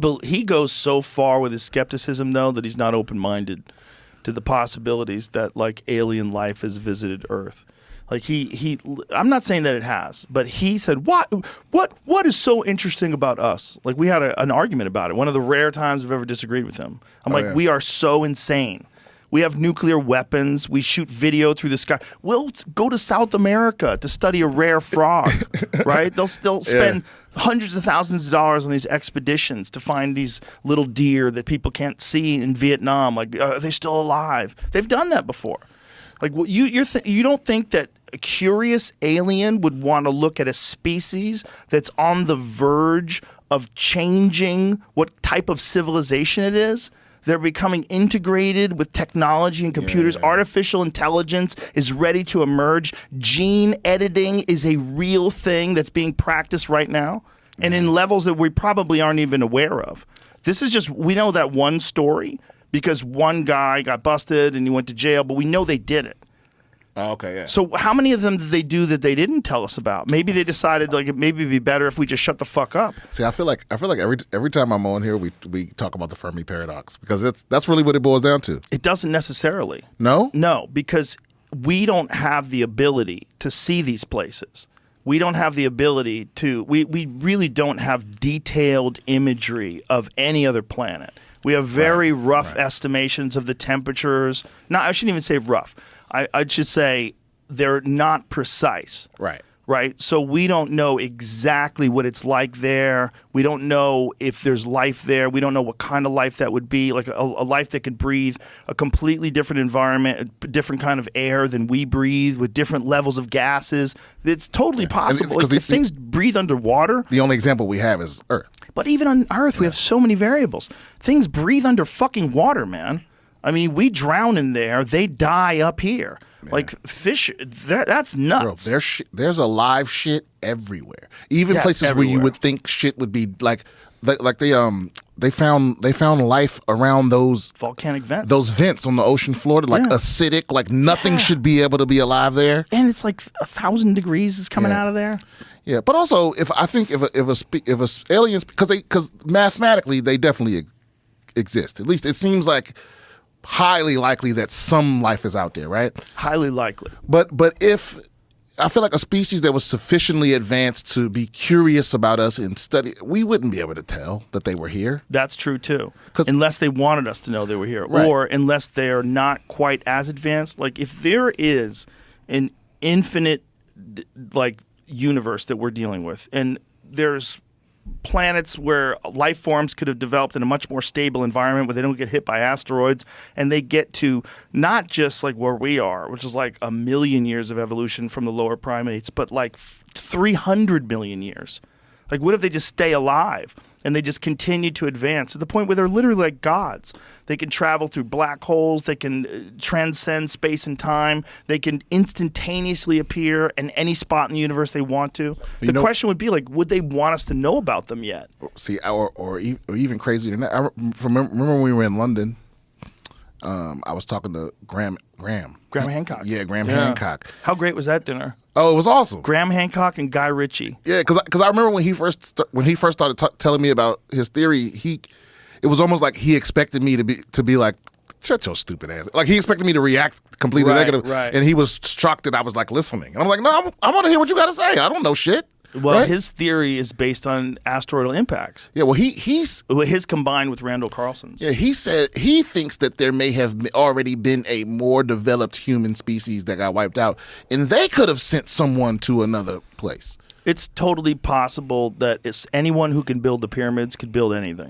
But he goes so far with his skepticism, though, that he's not open-minded to the possibilities that like alien life has visited Earth. Like I'm not saying that it has, but he said, what is so interesting about us? Like we had an argument about it. One of the rare times I've ever disagreed with him. I'm we are so insane. We have nuclear weapons. We shoot video through the sky. We'll go to South America to study a rare frog, right? They'll spend hundreds of thousands of dollars on these expeditions to find these little deer that people can't see in Vietnam. Like, are they still alive? They've done that before. Like, you don't think that a curious alien would want to look at a species that's on the verge of changing what type of civilization it is? They're becoming integrated with technology and computers. Artificial intelligence is ready to emerge. Gene editing is a real thing that's being practiced right now, and in levels that we probably aren't even aware of. This is just, we know that one story because one guy got busted and he went to jail, but we know they did it. Oh, okay, yeah. So how many of them did they do that they didn't tell us about? Maybe they decided like maybe it'd be better if we just shut the fuck up. See, I feel like every time I'm on here, we talk about the Fermi paradox because that's really what it boils down to. It doesn't necessarily. No? No, because we don't have the ability to see these places. We don't have the ability to. We really don't have detailed imagery of any other planet. We have very rough estimations of the temperatures. No, I shouldn't even say rough. I should say they're not precise. Right? So we don't know exactly what it's like there. We don't know if there's life there. We don't know what kind of life that would be, like a life that could breathe a completely different environment, a different kind of air than we breathe, with different levels of gases. It's totally possible. If things breathe underwater. The only example we have is Earth. But even on Earth, we have so many variables. Things breathe under fucking water, man. I mean, we drown in there. They die up here. Yeah. Like fish, that's nuts. Bro, there's alive shit everywhere. Even places where you would think shit would be like they found life around those volcanic vents. Those vents on the ocean floor, like acidic, like nothing should be able to be alive there. And it's like 1,000 degrees is coming out of there. Yeah, but also if aliens, because mathematically they definitely exist. At least it seems like highly likely that some life is out there, right? Highly likely. But if I feel like a species that was sufficiently advanced to be curious about us and study, we wouldn't be able to tell that they were here. That's true too. Unless they wanted us to know they were here, or unless they're not quite as advanced. Like if there is an infinite like universe that we're dealing with, and there's planets where life forms could have developed in a much more stable environment where they don't get hit by asteroids, and they get to not just like where we are, which is like 1 million years of evolution from the lower primates, but like 300 million years. Like what if they just stay alive and they just continue to advance to the point where they're literally like gods? They can travel through black holes. They can transcend space and time. They can instantaneously appear in any spot in the universe they want to. The question would be like, would they want us to know about them yet? See, or even crazier than that. I remember when we were in London. I was talking to Graham Hancock. Yeah, Graham Hancock. How great was that dinner? Oh, it was awesome. Graham Hancock and Guy Ritchie. Yeah, because I remember when he first started telling me about his theory, it was almost like he expected me to be like, shut your stupid ass. Like he expected me to react completely negative. Right. And he was shocked that I was like listening. And I'm like, no, I want to hear what you got to say. I don't know shit. Well, his theory is based on asteroidal impacts. Yeah, well, his combined with Randall Carlson's. Yeah, he said he thinks that there may have already been a more developed human species that got wiped out, and they could have sent someone to another place. It's totally possible that anyone who can build the pyramids could build anything.